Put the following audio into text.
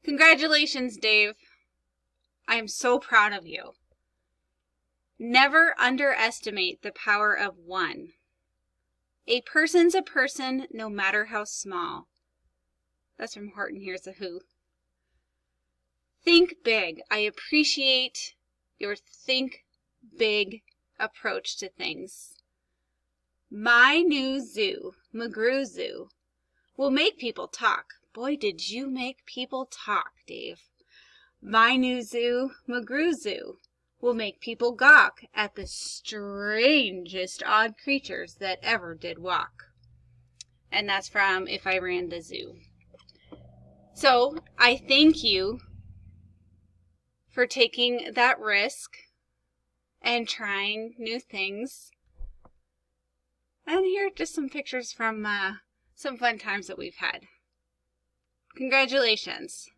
Congratulations, Dave. I am so proud of you. Never underestimate the power of one. A person's a person, no matter how small. That's from Horton Hears a Who. Think big. I appreciate your think big approach to things. My new zoo, McGrew Zoo, will make people talk. Boy, did you make people talk, Dave. My new zoo, McGrew Zoo, will make people gawk at the strangest odd creatures that ever did walk. And that's from If I Ran the Zoo. So I thank you for taking that risk and trying new things. And here are just some pictures from some fun times that we've had. Congratulations.